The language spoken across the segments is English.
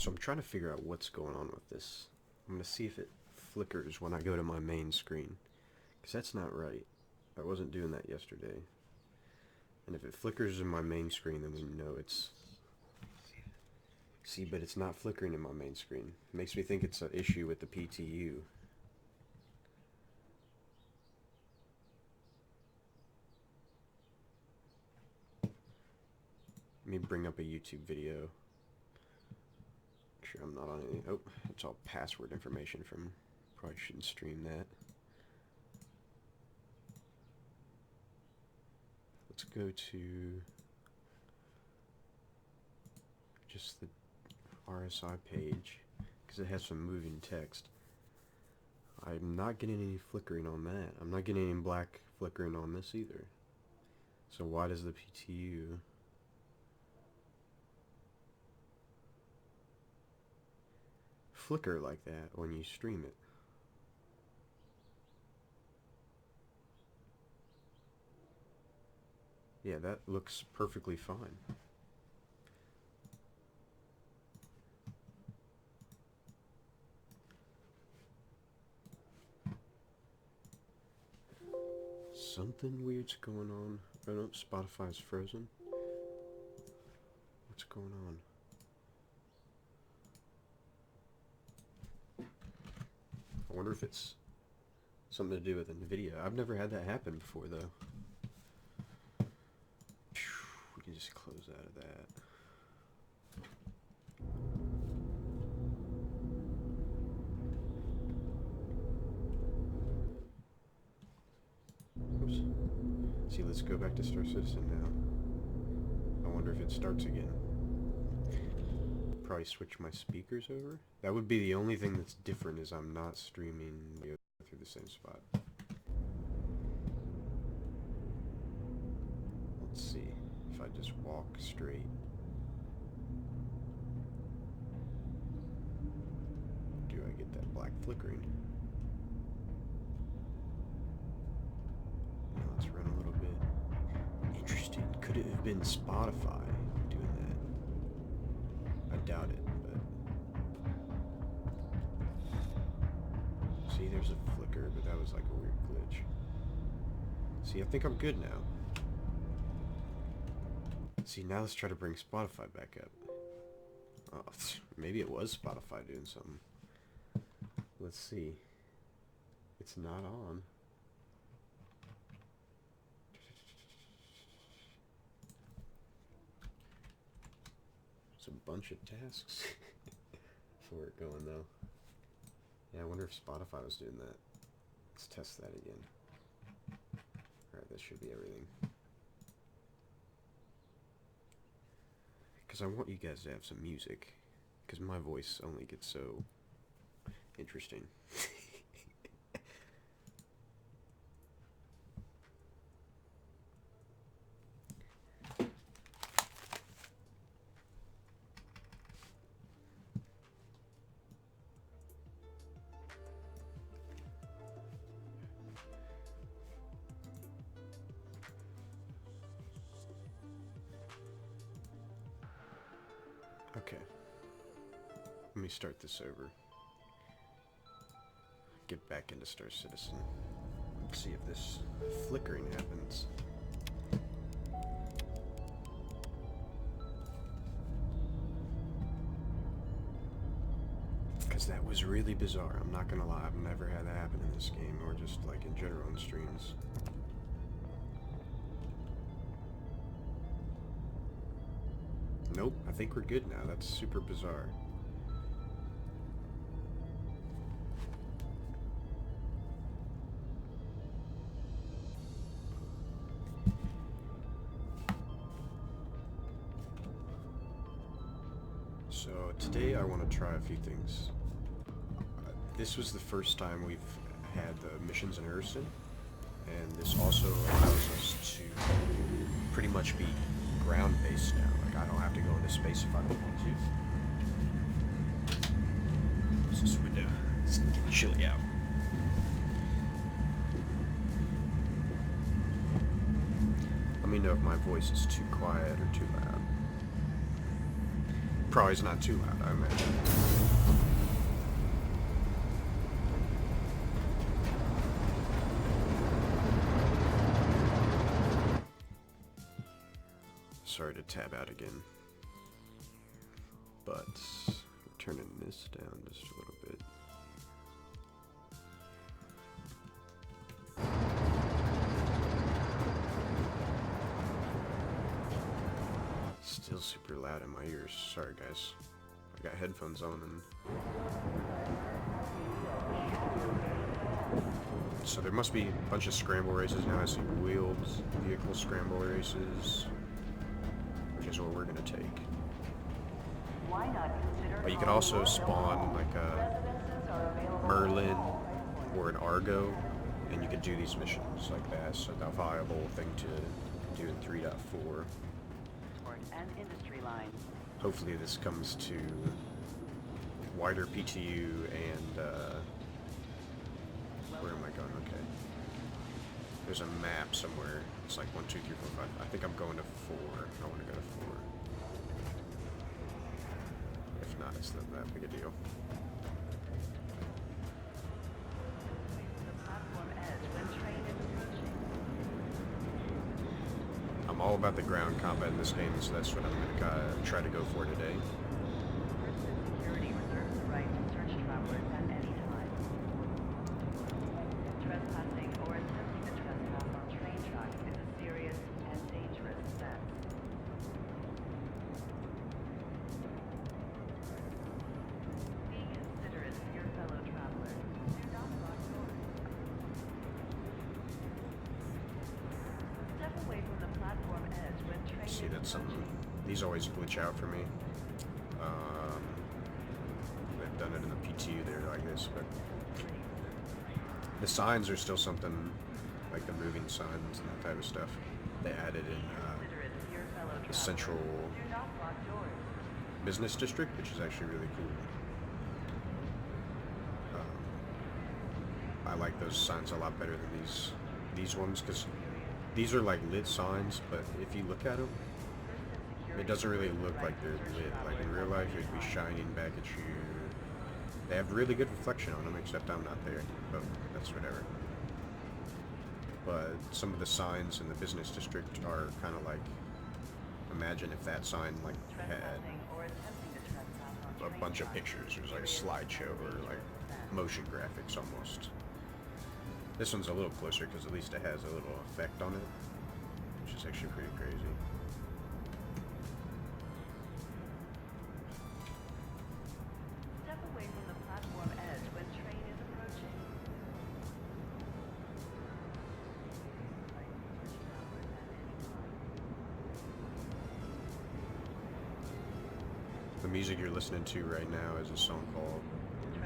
So I'm trying to figure out what's going on with this. I'm going to see if it flickers when I go to my main screen. Because that's not right. I wasn't doing that yesterday. And if it flickers in my main screen, then we know it's... See, but it's not flickering in my main screen. It makes me think it's an issue with the PTU. Let me bring up a YouTube video. Make sure I'm not on any... Oh, it's all password information from... Probably shouldn't stream that. Let's go to... just the RSI page, because it has some moving text. I'm not getting any flickering on that. I'm not getting any black flickering on this either. So why does the PTU... flicker like that when you stream it? Yeah, that looks perfectly fine. Something weird's going on. Oh no, Spotify's frozen. What's going on? I wonder if it's something to do with NVIDIA. I've never had that happen before, though. We can just close out of that. Oops. See, let's go back to Star Citizen now. I wonder if it starts again. Probably switch my speakers over. That would be the only thing that's different, is I'm not streaming through the same spot. Let's see if I just walk straight. Do I get that black flickering? Now let's run a little bit. Interesting. Could it have been Spotify doing that? I doubt it, but... See, there's a flicker, but that was like a weird glitch. See, I think I'm good now. See, now let's try to bring Spotify back up. Oh, maybe it was Spotify doing something. Let's see. It's not on. It's a bunch of tasks for it going, though. Yeah, I wonder if Spotify was doing that. Let's test that again. Alright, that should be everything. Because I want you guys to have some music. Because my voice only gets so interesting. Okay. Let me start this over. Get back into Star Citizen. Let's see if this flickering happens. Because that was really bizarre. I'm not gonna lie. I've never had that happen in this game, or just like in general in streams. Nope, I think we're good now. That's super bizarre. So today I want to try a few things. This was the first time we've had the missions in Hurston, and this also allows us to pretty much be ground-based now. Like, I don't have to go into space if I don't want to. Close this window. It's getting chilly out. Let me know if my voice is too quiet or too loud. Probably is not too loud, I imagine. Sorry to tab out again, but we're turning this down just a little bit. Still super loud in my ears. Sorry, guys. I got headphones on and... So there must be a bunch of scramble races now. I see wheeled vehicle scramble races, which is what we're gonna take. But you could also spawn like a Merlin or an Argo, and you could do these missions like that. So a viable thing to do in 3.4. Hopefully this comes to wider PTU and where am I going? Okay. There's a map somewhere. It's like 1, 2, 3, 4, 5. I think I'm going to 4. I want to go to 4. If not, it's not that big a deal. I'm all about the ground combat in this game, so that's what I'm going to try to go for today. See, that's something. These always glitch out for me. They've done it in the PTU there like this, but the signs are still something, like the moving signs and that type of stuff. They added in the central business district, which is actually really cool. I like those signs a lot better than these ones, because these are like lit signs, but if you look at them, it doesn't really look like they're lit. Like in real life, it'd be shining back at you. They have really good reflection on them, except I'm not there, but that's whatever. But some of the signs in the business district are kind of like, imagine if that sign like had a bunch of pictures. It was like a slideshow or like motion graphics almost. This one's a little closer because at least it has a little effect on it, which is actually pretty crazy. Step away from the platform edge when train is approaching. The music you're listening to right now is a song called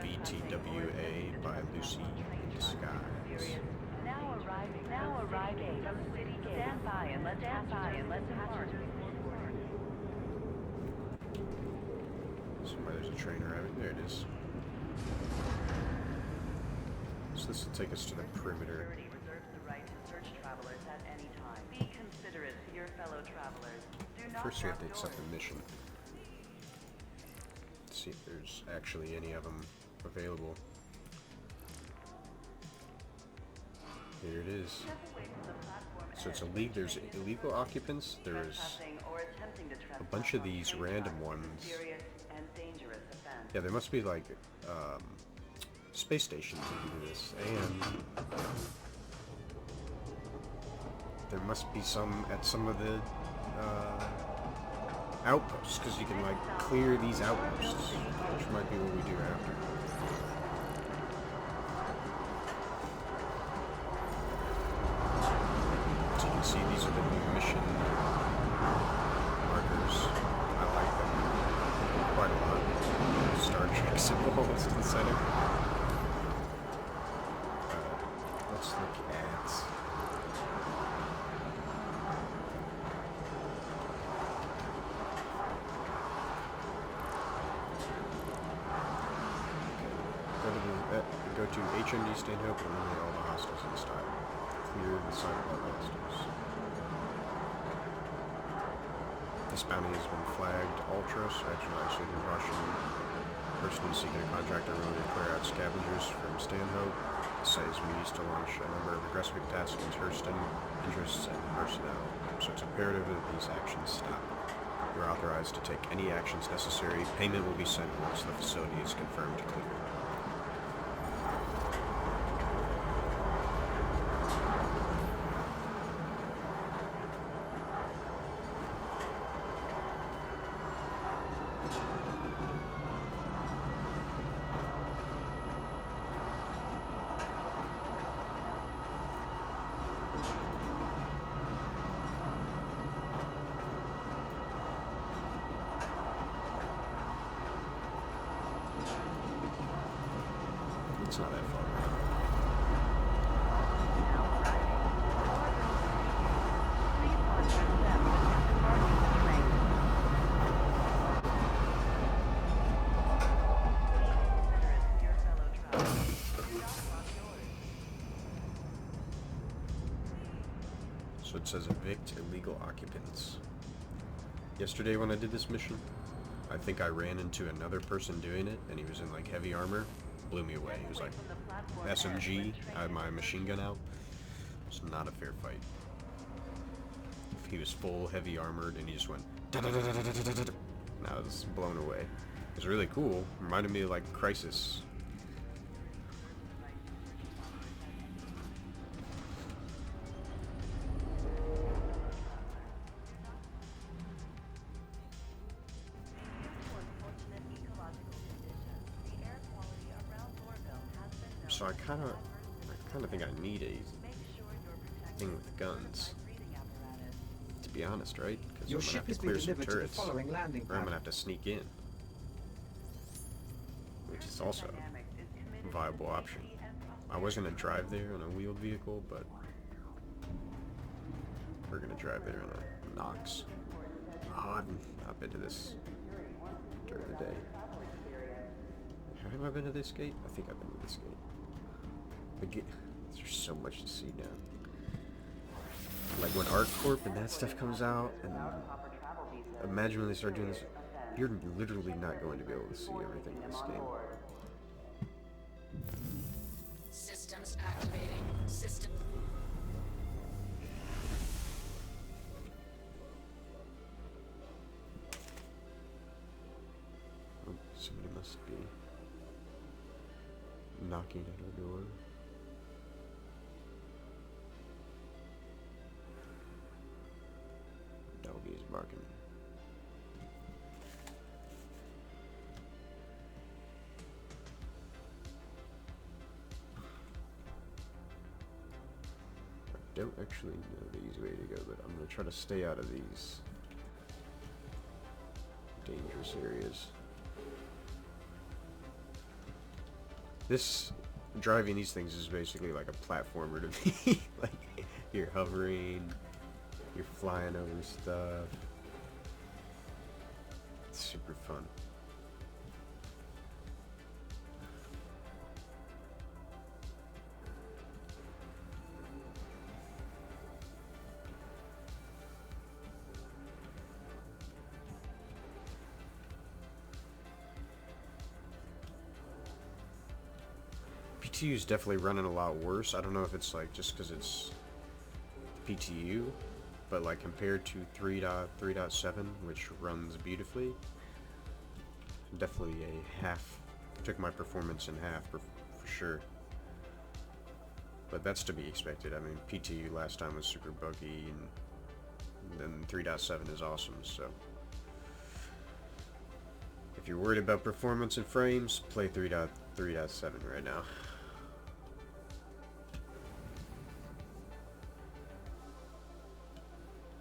BTWA by Lucy in Disguise. Now arriving from the city gate. Stand by and let depart. Somewhere there's a train arriving. There it is. So this will take us to the perimeter. Security reserves the right to search travelers at any time. Be considerate to your fellow travelers. Do not First we have to block accept doors. the mission. Let's see if there's actually any of them available. Here it is. So it's there's illegal occupants, there's a bunch of these random ones. Yeah, there must be like space stations that do this, and there must be some at some of the outposts, because you can like clear these outposts, which might be what we do after. So you can see these are the new mission markers. I like them quite a lot. Star Trek symbol is in the center. Let's look at... Go to HMD Stanhope and eliminate all the hostiles in the style. Clear the site of all the hostiles. This bounty has been flagged Ultra, so actually isolated Russian. Hurston is seeking a contractor willing to clear out scavengers from Stanhope. The site has been used to launch a number of aggressive attacks against Hurston interests and personnel, so it's imperative that these actions stop. You are authorized to take any actions necessary. Payment will be sent once the facility is confirmed clear. It's not that far. So it says evict illegal occupants. Yesterday when I did this mission, I think I ran into another person doing it, and he was in like heavy armor. Blew me away. He was like SMG. I had my machine gun out. It's not a fair fight. If he was full heavy armored and he just went da da da da da da da da, and I was blown away. It was really cool. Reminded me of like Crisis. So I kind of think I need a thing with guns. To be honest, right? Because I'm gonna have to clear some turrets, or I'm gonna have to sneak in, which is also a viable option. I was gonna drive there in a wheeled vehicle, but we're gonna drive there in a Nox. Oh, I've not been to this during the day. Have I been to this gate? I think I've been to this gate. There's so much to see now. Like when ArcCorp and that stuff comes out, and imagine when they start doing this, you're literally not going to be able to see everything in this game. Systems activating. System. Oh, somebody must be knocking at our door. Doggy is barking. I don't actually know the easy way to go, but I'm going to try to stay out of these dangerous areas. This, driving these things is basically like a platformer to me. Like, you're hovering, you're flying over stuff. It's super fun. PTU is definitely running a lot worse. I don't know if it's like just because it's PTU, but like compared to 3.3.7, which runs beautifully, definitely a half, took my performance in half for sure. But that's to be expected. I mean, PTU last time was super buggy, and then 3.7 is awesome, so if you're worried about performance and frames, play 3.3.7 right now.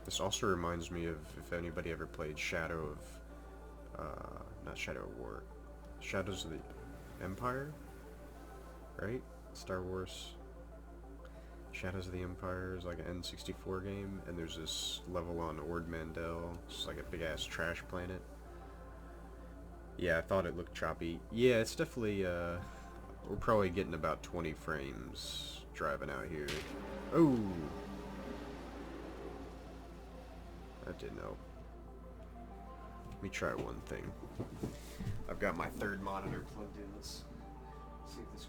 This also reminds me of if anybody ever played Shadow of, not Shadow of War, Shadows of the Empire, right? Star Wars Shadows of the Empire is like an N64 game, and there's this level on Ord Mantell. It's like a big ass trash planet. Yeah, I thought it looked choppy. Yeah, it's definitely, we're probably getting about 20 frames driving out here. Oh! That didn't help. me try one thing. I've got my third monitor plugged in. Let's see if this